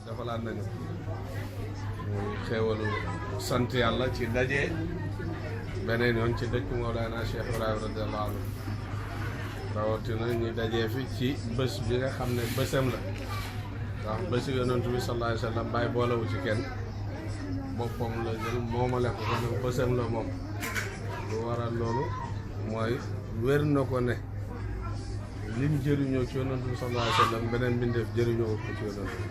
defalaat nañu muy xéewalu sant yàlla ci daje beneen yoon ci dëkk Mawlana Cheikh Ibrahima radiyallahu anhu rawatina ñu dajee fi ci bés bi nga xam ne bésam la ndax bési yonent bi sallallahu alayhi wa sallam bàyyi boolewu ci kenn boppam la jël moomale ko kon bésam la moom lu waral loolu mooy wér na ko ne lim jëriñoo ci yonent bi sallallahu alayhi wa sallam beneen mbindeef jëriñoo ko ci yonent bi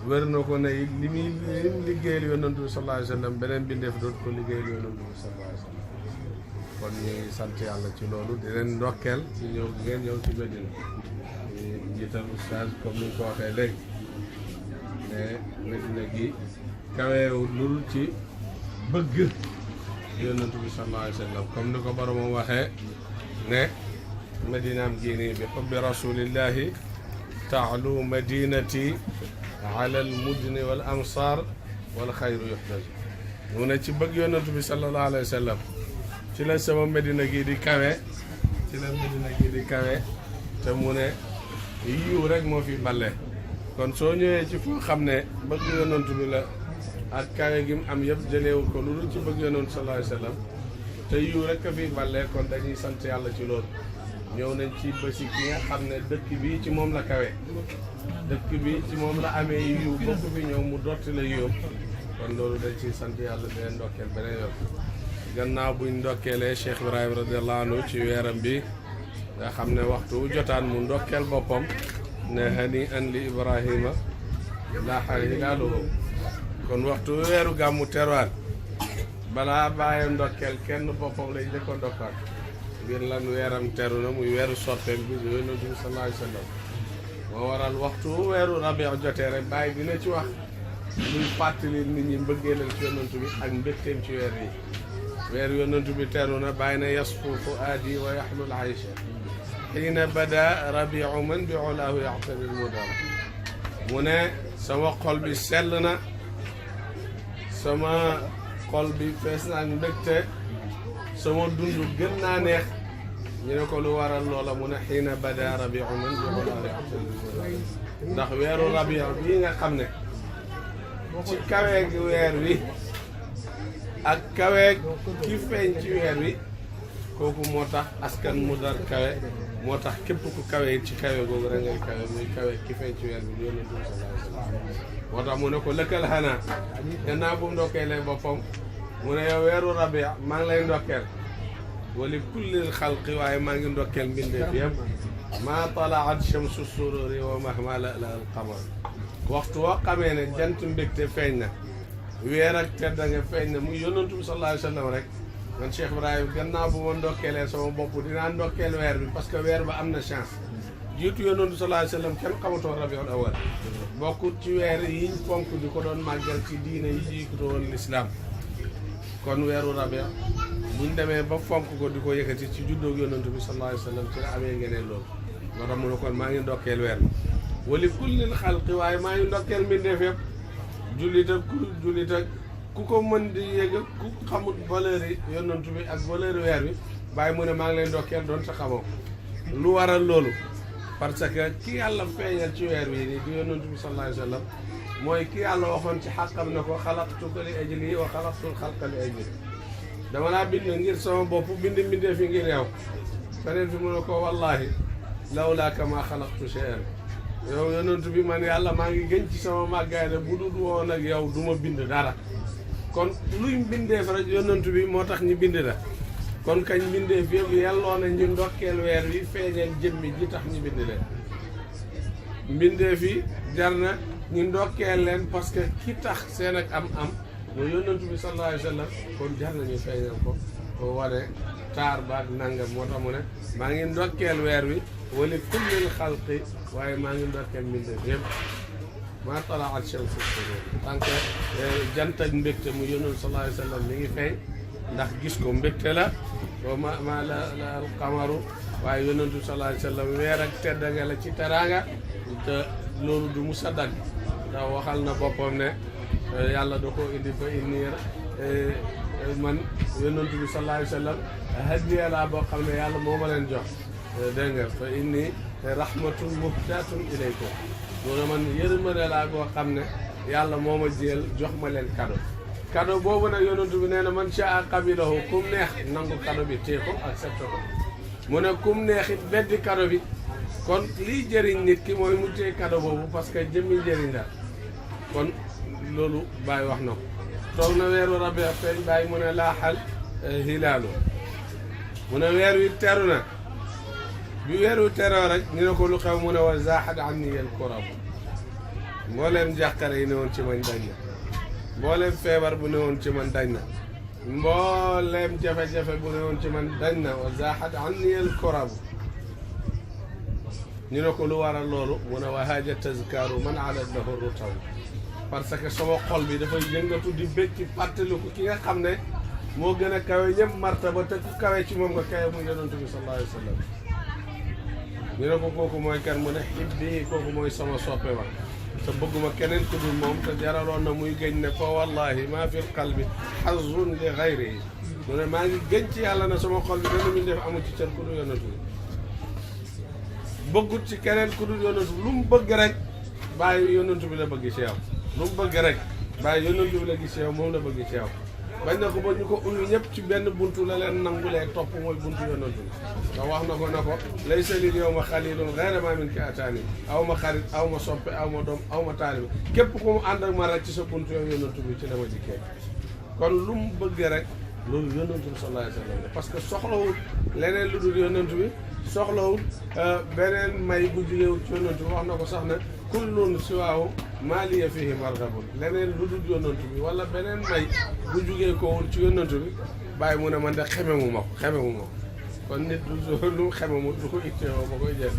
wér na ko ne li muy lim liggéeyal yonent bi sallallahu alayhi wa sallam beneen mbindeef dootu ko liggéeyal yonent bi sallallahu alayhi wa sallam kon ñu ngi sant yàlla ci loolu di leen ndokkeel ci ñëw ngeen ñëw ci Medina ñu jiital oustaz comme ni ñu ko waxee léegi ne Medina gi kaweewul lul ci bëgg yonent bi sallallahu alayhi wa sallam comme ni ko boromam waxee ne madinaam gii nii bi xubbi rasulillahi taalu madinati ala al mudni wal amsar wal xayru yuxdaj mu ne ci bëgg yonent bi sallallahu alayhi wa sallam ci la sama medina gii di kawe ci la medina gii di kawe te mu ne yiw rek moo fi balle kon soo ñëwee ci foo xam ne bëgg yonent bi la ak kawe gi mu am yëpp jëleewu ko lu dul ci bëgg yonent sallallahu alayhi wa sallam te yiw rek a fi balle kon dañuy sant yàlla ci loolu ñëw nañ ci bési ki nga xam ne dëkk bi ci moom la kawe dëkk bi ci moom la amee yiw bokk fi ñëw mu dotti la yiwam kon loolu dañ ciy sant yàlla di leen ndokkeel beneen yoon gannaaw buñ ndokkeelee Cheikh Ibrahima radiyallahu anhu ci weeram bi nga xam ne waxtu jotaan mu ndokkeel boppam ne hani an li Ibrahima laaxa hilaaluhu kon waxtu weeru gàmmu terwaat balaa bàyyi ndokkeel kenn boppam lay njëkk a ndokkaat ngir lan weeram teru na muy weeru soppeem bi yonent bi sallallahu alayhi wa sallam moo waral waxtu weeru rabiu jotee rek bàyyi dina ci wax luy fàttali nit ñi mbëggeelal ci yonent bi ak mbégteem ci weer yi weer yonent bi teru na bàyyi na yasfu fuaadi wa yaxlul aysha xiina bada rabiu man bi olaahu yaxtanil mudara mu ne sama xol bi sell na sama xol bi fees na ak mbégte sama dund gën naa neex ñu ne ko lu waral loola mu ne xiina bada rabiu man bi olaahu yaxtanil mudara ndax weeru rabiu bii nga xam ne ci kaweeg weer wi ak kaweeg ki feeñ ci weer wi kooku moo tax askan mu dar kawe moo tax képp ku kawe ci kawe googu rek ngay kawe muy kawe ki feeñ ci weer bi di yonent bi sallallahu alayhi wa sallam moo tax mu ne ko lëkkal xanaa gannaaw bu mu ndokkeelee boppam mu ne yow weeru rabia maa ngi lay ndokkeel wali kullil xalqi waaye maa ngi ndokkeel mbindeef yëpp maa talaat shamsu sururi wa mahma la al qamar waxtu woo xamee ne jant mbégte feeñ na weer ak tedda nga feeñ na muy yonent bi sallallahu alayhi wa sallam rek man Cheikh Ibrahima gannaaw bu ma ndokkeelee sama bopp dinaa ndokkeel weer bi parce que weer ba am na chance jiitu yonent bi sallallahu alayhi wa sallam kenn xamatoo rabiul awal bokkut ci weer yiñ fonk di ko doon màggal ci diine yi jiitu woon l'islam kon weeru rabia buñ demee ba fonk ko di ko yëkkati ci juddoog yonent bi sallallahu alayhi wa sallam ci la amee ngeneen loolu moo tax mu ne kon maa ngi ndokkeel weer bi wali kullil xalqi waaye maa ngi ndokkeel mbindeef yëpp jullit ak ku ko mën di yëg ku xamut valeur yi yonent bi ak valeur weer bi bàyyi mu ne maa ngi lay ndokkeel doon sa xamoo lu waral loolu parce que ki yàlla feeñal ci weer wi nii di yonent bi sallallahu alayhi wa sallam mooy ki yàlla waxoon ci xàqam ne ko xalaqtuka li ajli wa xalaqtul xalqa li ajli dama laa bind ngir sama bopp bind mbindeef yi ngir yow feneen fi mu ne ko wallahi lawlaaka maa xalaqtu shay'an yow yonent bi man yàlla maa ngi gën ci sama màggaay ne bu dul woon ak yow du ma bind dara kon luy mbindeef rek yonent bi moo tax ñu bind la kon kañ mbindeef yëpp yelloo na ñu ndokkeel weer wi feeñeel jëmmi ji tax ñu bind leen mbindeef yi jar na ñu ndokkeel leen parce que ki tax seen ak am mooy yonent bi sallallahu alayhi wa sallam kon jar na ñu feeñal ko ko wane taar baak nangam moo tax mu ne maa ngi ndokkeel weer wi wali kullil xalqi waaye maa ngi ndokkeel mbindeef yëpp maa talaat shamsu tant que jant ak mbégte mu yonent sallallahu alayhi wa sallam mi ngi feeñ ndax gis ko mbégte la wa ma la al qamaru waaye yonent sallallahu alayhi wa sallam weer ak teddange la ci teraanga te loolu du musa dagg ndax waxal na boppam ne yàlla da ko indi ba inni man yonent bi sallallahu alayhi wa sallam hadiya laa boo xam ne yàlla moo ma leen jox dégg nga fa inni rahmatun muhdatun ilaykum mu ne man yërmande laa koo xam ne yàlla moo ma jël jox ma leen cadeau boobu nag yonent bi nee na man shaa qabilahu kum neex nangu cadeau bi téye ko accepté ko mu ne kum neex it beddi cadeau bi kon liy jëriñ nit ki mooy mu téye cadeau boobu parce que jëmmi njëriñ la kon loolu Baye wax na ko toog na weeru Rabiul feeñ Baye mu ne laaxal hilaalu mu ne weer wi teru na bi weer wi teroo rek ñu ne ko lu xew mu ne wa zaaxat anni al kurab mbooleem jàqare yi ne woon ci man dañ na mbooleem feebar bu ne woon ci man dañ na mbooleem jafe-jafe bu ne woon ci man dañ na wa zaaxat anni al kurab ñu ne ko lu waral loolu mu ne wa haaja tazkaaru man alat lahu rutaw parce que sama xol bi dafay yëngatu di bëgg ci fàttaliku ki nga xam ne moo gën a kawe ñëpp martaba te ku kawe ci moom nga kawe mu yonent bi sallallahu alayhi wa sallam ñu ne ko kooku mooy kan mu ne xibbi kooku mooy sama soppe ba te bëgguma keneen ku dul moom te jaraloon na muy gëñ ne fa wallahi maa fi qalbi xazun li xayrihi mu ne maa ngi gëñ ci yàlla ne sama xol bi dana mu def amu ci cër ku dul yonent bi bëggut ci keneen ku dul yonent bi lu mu bëgg rek bàyyi yonent bi la bëgg ci yow lu mu bëgg rek bàyyi yonent bi la gis ci yow moom la bëgg ci yow bañ na ko ba ñu ko uyu ñëpp ci benn buntu la leen nangulee topp mooy buntu yonent bi nga wax na ko na ko laysa lil yawma xalilun ghayra ma min ki ataani aw ma xarit aw ma soppe aw ma doom aw ma taalibi képp ku mu ànd ak ma rek ci sa buntu yow yonent bi ci dama dikkee kon lu mu bëgg rek loolu yonent bi sallallahu alayhi wa sallam parce que soxlawul leneen lu dul yonent bi soxlawul beneen may bu jugewul ci yonent bi wax na ko sax ne kullun siwaahu maa liya fihi marghabun leneen lu dul yonent bi wala beneen may bu jugee koowul ci yonent bi bàyyi mu ne man de xememu ma ko kon nit du lu mu xememu du ko itteewoo ba koy jël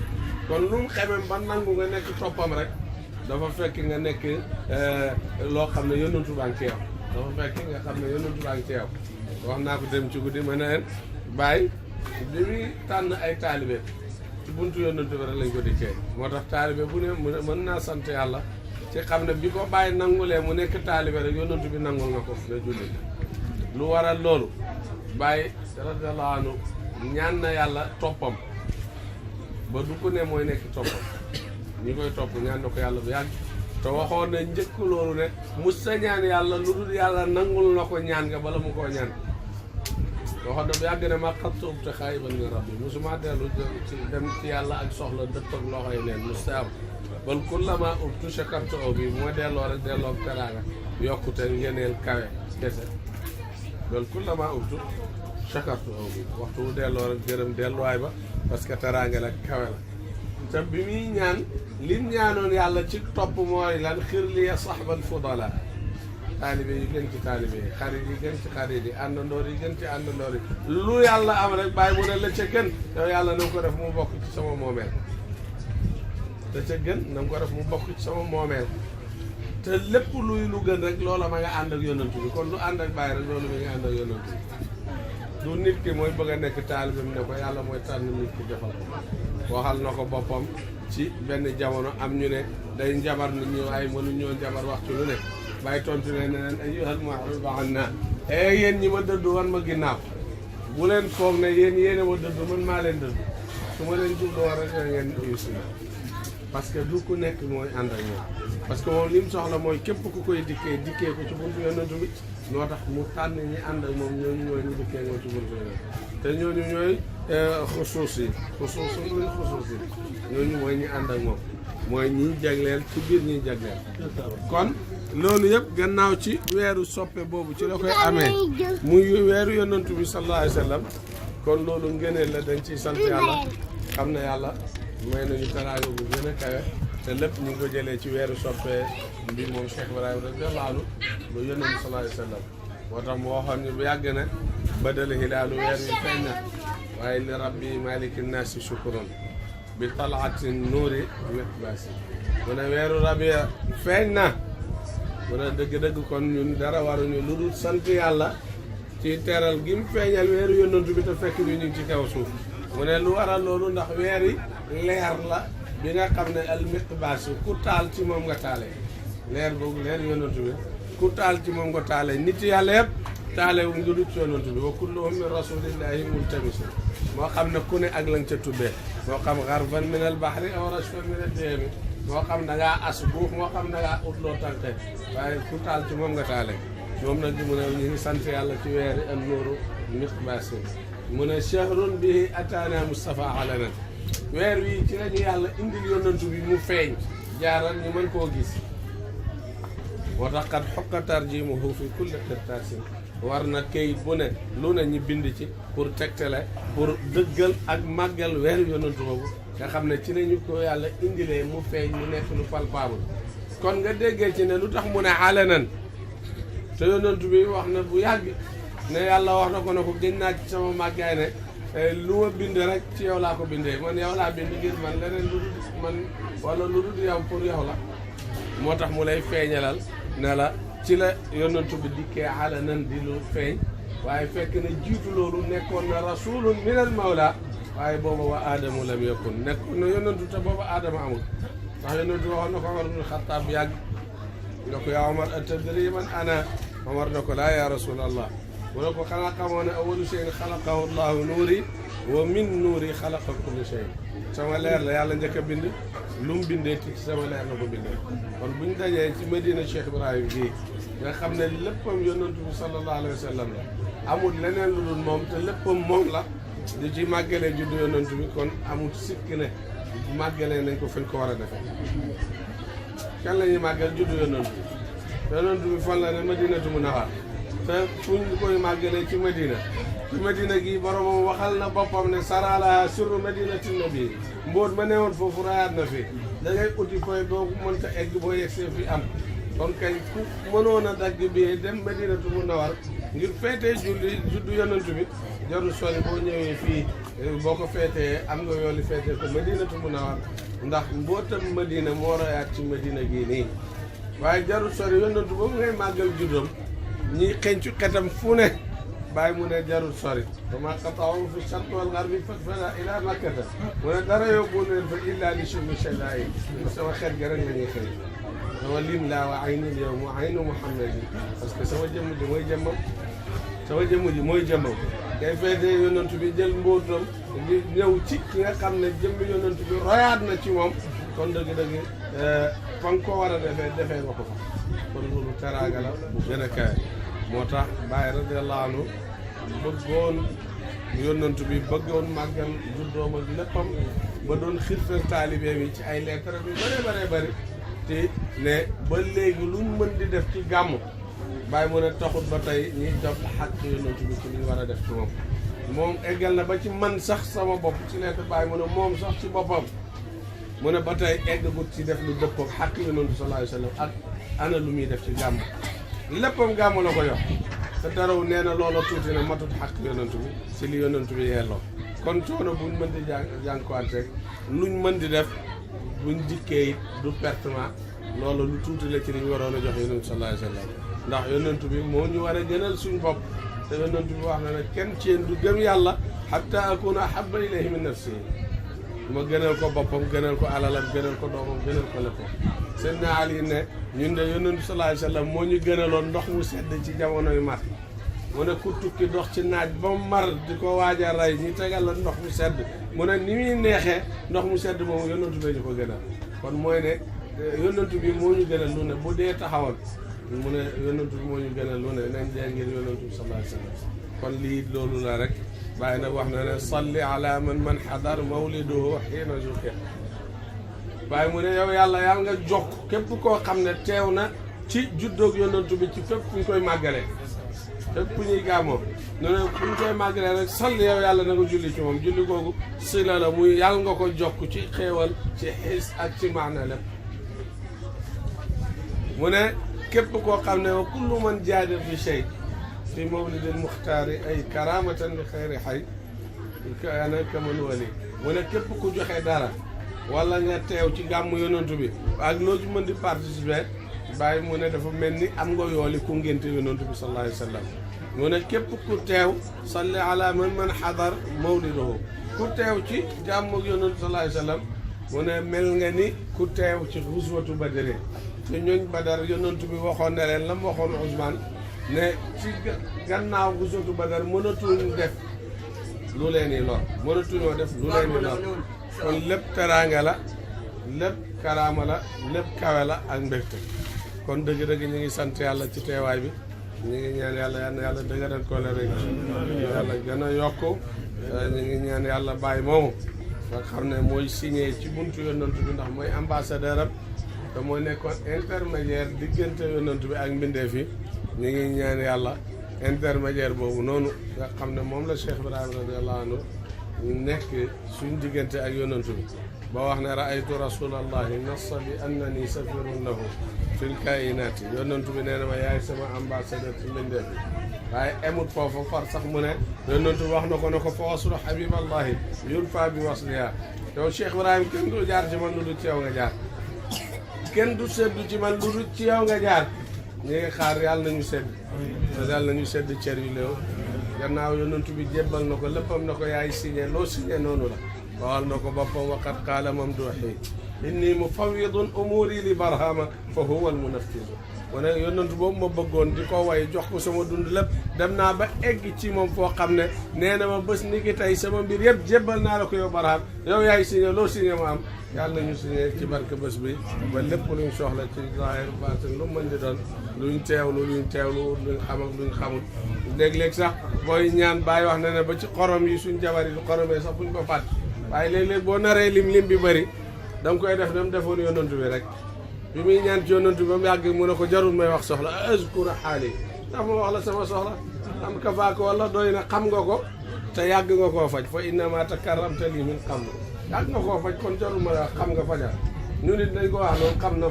kon lu mu xemem ba nangu nga nekk toppam rek dafa fekk nga nekk loo xam ne yonent baa ngi ci yow dafa fekk nga xam ne yonent baa ngi ci yow wax naa ko dem ci guddi ma ne leen bàyyi bi muy tànn ay taalibe ci buntu yonent bi rek lañ ko dikkee moo tax taalibe bu ne mën naa sant yàlla ci xam ne bi ko bàyyi nangulee mu nekk taalibe rek yonent bi nangul na ko ne jullit lu waral loolu bàyyi radiyallahu anhu ñaan na yàlla toppam ba du ko ne mooy nekk toppam ñi koy topp ñaan na ko yàlla bu yàgg te waxoon na njëkk loolu ne mu sa ñaan yàlla lu dul yàlla nangul na ko ñaan nga bala mu koo ñaan waxoon na bu yàgg ne ma xattu ubte xaayiban min rabbi musuma dellu ci dem ci yàlla ak soxla dëpp ak loxo yi neen musta am bal kullama ubtu shakartu aw bi bu ma delloo rek delloo teraanga yokkute ngeneel kawe kese bal kullama ubtu shakartu aw bi waxtu bu delloo rek gërëm delluwaay ba parce que teraanga la kawe la te bi muy ñaan lim ñaanoon yàlla ci topp mooy lan xir liya saxbal fudala taalibe yi gën ci taalibe yi xarit yi gën ci xarit yi àndandoor yi gën ci àndandoor yi lu yàlla am rek bàyyi mu ne la ca gën yow yàlla na nga ko def mu bokk ci sama moomeel te ca gën na nga ko def mu bokk ci sama moomeel te lépp luy lu gën rek loola ma nga ànd ak yonent bi kon lu ànd ak bàyyi rek loolu mi nga ànd ak yonent bi du nit ki mooy bëgg a nekk taalibeem ne ko yàlla mooy tànn nit ki defal ko waxal na ko boppam ci benn jamono am ñu ne day njabar nit ñi waaye mënuñoo njabar waxtu lu ne bàyyi tontu ne ne leen ayyuhal mu'ridu anna yéen ñi ma dëddu wan ma ginnaaw bu leen foog ne yéen a ma dëddu man maa leen dëddu su ma leen jublu war rek ngeen uyu si parce que du ku nekk mooy ànd ak ñoom parce que moom li mu soxla mooy képp ku koy dikkee ko ci buntu yonent bi noo tax mu tànn ñi ànd ak moom ñooñu ñooy ñu dikkee ñoo ci buntu yonent te ñooñu ñooy xusuus yi ñooñu mooy ñi ànd ak moom mooy ñiy jagleel ci biir ñiy jagleel kon loolu yëpp gannaaw ci weeru soppe boobu ci la koy amee muy weeru yonent bi sallallahu alayhi wa sallam kon loolu ngëneel la dañ ciy sant yàlla xam ne yàlla may nañu teraanga bu gën a kawe te lépp ñu ngi ko jëlee ci weeru soppe bi moom Cheikh Ibrahima radiyallahu anhu ba yonent bi sallallahu alayhi wa sallam moo tax mu waxoon ñu bu yàgg na badal hilaalu weer wi feeñ na waaye li rabbi maliki naasi shukurun bi talaati nuuri miqbaasi mu ne weeru rabia feeñ na mu ne dëgg-dëgg kon ñun dara waruñu lu dul sant yàlla ci teral gi mu feeñal weeru yonent bi te fekk ñu ngi ci kaw suuf mu ne lu waral loolu ndax weer yi leer la bi nga xam ne al miqbaasi ku taal ci moom nga taalee leer boobu leer yonent bi ku taal ci moom nga taalee nit yàlla yëpp taale wu ngi dut ci yonent bi wa kulluhum min rasulillahi multamis moo xam ne ku ne ak lañ ca tuddee moo xam xarfan min al bahri aw rashfan min al diyami moo xam da ngaa as buuf moo xam da ngaa ut loo tànqe waaye ku taal ci moom nga taale moom nag mu ne ñu ngi sant yàlla ci weeri an nuuru miqbaasi mu ne shahrun bihi ataana Mustafa alanan weer wi ci lañu yàlla indil yonantu bi mu feeñ jaaral ñu mën koo gis moo tax kat xokka tarjimuhu fi kulli qirtaasin war na kayit bu ne lu ne ñu bind ci pour tegtale pour dëggal ak màggal weer yonantu boobu nga xam ne ci lañu ko yàlla indilee mu feeñ mu nekk lu palpable kon nga déggee ci ne lu tax mu ne alanan te yonantu bi wax na bu yàgg ne yàlla wax na ko ne ko gën naa ci sama màggaay ne lu ma bind rek ci yow laa ko bindee man yow laa bind ngir man leneen lu dul man wala lu dul yow pour yow la moo tax mu lay feeñalal ne la ci la yonantu bi dikkee alanan di lu feeñ waaye fekk na jiitu loolu nekkoon na rasulun minal mawla waaye booba wa aadamu lam yakun nekkoon na yonantu te booba aadama amul ndax yonantu waxoon na ko Omar ibn Xattaab yàgg ne ko yaa Omar atadri man ana Omar ne ko laa yaa rasulallah mu ne ko xanaa xamoo ne awalu shay'in xalaqahu llahu nuuri wa min nuuri xalaqa kulli shay sama leer la yàlla njëkk a bind lu mu bindee ci sama leer la ko bindee kon bu ñu dajee ci Medina Cheikh Ibrahim bii nga xam ne léppam yonantu bi sallallahu alayhi wa sallam la amul leneen lu dul moom te léppam moom la di ci màggalee juddu yonantu bi kon amul sikki ne màggalee nañ ko fañ ko war a defee kan la ñuy màggal juddu yonantu bi yonantu bi fan la ne Madinatu Munawwara te fuñ koy màggalee ci Madina gi boromam waxal na boppam ne sarala sirru madinati nabi mbóot ma newoon foofu rayaat na fi da ngay uti koy boo mënta egg boo yegsee fi am kon kay ku mënoon a dagg bi dem Madinatu Munawwara ngir feetee juddu yonantu bi jarul sori boo ñëwee fii boo ko feetee am nga yooli feetee ko Madinatu Munawwara ndax mbootam Madina moo rayaat ci Madina gii nii waaye jarul sori yonantu boobu ngay màggal juddoom ñi xencu xetam fu ne bàyyi mu ne jarul sori dama qata'u fi sharqi wal gharbi fadfala ila makkata mu ne dara yóbbu leen fa illa li shumi shada'i sama xeet ga rek la ñuy xëy sama lim laa wa aynil yawm aynu muhammadin parce que sama jëmm ji mooy jëmmam sama jëmm ji mooy jëmmam kay feetee yonantu bi jël mbóotam di ñëw ci ki nga xam ne jëmmi yonantu bi royaat na ci moom kon dëgg-dëgg fa nga ko war a defee nga ko fa kon loolu teraanga la bu gën a kaay moo tax Baay radiyallahu anhu bëggoon yonantu bi bëggoon màggal juddoom ak léppam ba doon xirtal taalibeem yi ci ay lettre bi bëree bëri te ne ba léegi luñ mën di def ci gàmmu Baay mu ne taxut ba tey ñuy jot xàq yonantu bi ci li ñu war a def ci moom eggal na ba ci man sax sama bopp ci lettre Baay mu ne moom sax ci boppam mu ne ba tey eggagut ci def lu dëppoo xàq yonantu sallallahu alayhi wa sallam ak ana lu muy def ci gàmmu léppam gàmmu la ko yor te daraw nee na loola tuuti na matut xaq yonantu bi si li yonantu bi yelloo kon coono buñ mën di jànkuwaat rek luñ mën di def buñ dikkee it du pertement loolu lu tuuti la ci li ñu waroon a jox yonantu sallallahu alayhi wa sallam ndax yonantu bi moo ñu war a gënal suñ bopp te yonantu bi wax na ne kenn ci yéen du gëm yàlla hatta akuna ahabba ilayhi min nafsihi ma gënal ko boppam gënal ko alalam gënal ko doomam gënal ko léppam Seydina Ali ne ñun de yonantu sallallahu alayhi wa sallam moo ñu gënaloon ndox mu sedd ci jamono yu mar mu ne ku tukki dox ci naaj ba mu mar di ko waaj a rey ñu tegal la ndox mu sedd mu ne ni muy neexee ndox mu sedd moomu yonantu la ñu ko gënal kon mooy ne yonantu bi moo ñu gënal lu ne bu dee taxawal mu ne yonantu bi moo ñu gënal lu ne nañ dee ngir yonantu bi sallallahu alayhi wa sallam kon lii loolu la rek Baay nag wax na ne salli ala man xadar mawliduhu xiina zukiya Baay mu ne yow yàlla nga jokk képp koo xam ne teew na ci juddoog yonantu bi ci fépp fu ñu koy màggalee fépp fu ñuy gàmmoo ne ne fu ñu koy màggalee rek salli yow yàlla na nga julli ci moom julli googu sila la muy yàlla nga ko jokk ci xéewal ci xiis ak ci maana lépp mu ne képp koo xam ne wa kullu man jaada fi shay fi mawlidil muxtaari ay karamatan li xayri xay kaana kaman wali mu ne képp ku joxe dara wala nga teew ci gàmmu yonantu bi ak loo ci mën di participer Baay mu ne dafa mel ni am nga yooli ku ngénte yonantu bi sallallahu alayhi wa sallam mu ne képp ku teew salli ala man xadar mawlidahu ku teew ci gàmmu yonantu sallallahu alayhi wa sallam mu ne mel nga ni ku teew ci xuswatu badri te ñooñ badar yonantu bi waxoon ne leen la mu waxoon Ousmane ne ci gannaaw xuswatu badar mënatuñ def lu leen i lor mënatuñoo def lu leen i lor kon lépp teraanga la lépp karaama la lépp kawe la ak mbégte kon dëgg-dëgg ñu ngi sant yàlla ci teewaay bi ñu ngi ñaan yàlla yal na yàlla dëgëral ko le rek yàlla gën a yokk ñu ngi ñaan yàlla bàyyi moomu nga xam ne mooy signé ci buntu yonantu bi ndax mooy ambassadeur am te mooy nekkoon intermédiaire diggante yonantu bi ak mbindeef yi ñu ngi ñaan yàlla intermédiaire boobu noonu nga xam ne moom la Cheikh Ibrahima radiyallahu anhu nekk suñ diggante ak yonantu bi ba wax ne raaytu rasulallahi nassa bi annani safirun lahu fil kainaati yonantu bi nee na ma yaay sama ambassadeur ci mbindeef yi waaye emut foofu far sax mu ne yonantu bi wax na ko ne ko fa waslu habiballahi yulfa bi wasliha yow Cheikh Ibrahima kenn du jaar ci man lu dul ci yow nga jaar kenn du seddu ci man lu dul ci yow nga jaar ñu ngi xaar yàlla nañu sedd yàlla nañu sedd cër yu léew gannaaw yonantu bi jébbal na ko léppam na ko yaay signé loo signé noonu la waxal na ko boppam waqad qaala mamduhi inni mufawwidun umuri li barhama fa huwa almunaffidu mu ne yonantu boobu ma bëggoon di ko way jox ko sama dund lépp dem naa ba egg ci moom foo xam ne nee na ma bés ni ki tey sama mbir yëpp jébbal naa la ko yow barham yow yaay signé loo signé ma am yàlla nañu signé ci barke bés bi ba lépp luñ soxla ci zahir baatin lu mën di doon luñ teewlu luñ xam ak luñ xamul léeg-léeg sax booy ñaan bàyyi wax na ne ba ci xorom yi suñ jabar yi du xoromee sax buñ ko fàtt waaye léeg-léeg boo naree lim bi bëri da nga koy def dem defoon yonantu bi rek bi muy ñaan ci yonantu bi ba mu yàgg mu ne ko jarul may wax soxla azkura xaali ndax ma wax la sama soxla am ka faako wala doy na xam nga ko te yàgg nga koo faj fa innama takarramta li min xam yàgg nga koo faj kon jarul ma wax xam nga fajal ñu nit dañ ko wax noonu xam na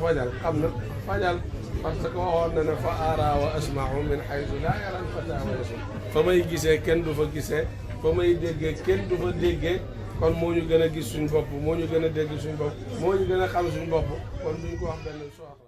fajal parce que waxoon na ne fa ara wa asma'u min haythu la yara al fata wa yasma fa may gisee kenn du fa gisee fa may déggee kenn du fa déggee kon moo ñu gën a gis suñ bopp moo ñu gën a dégg suñ bopp moo ñu gën a xam suñ bopp kon duñ ko wax benn soxla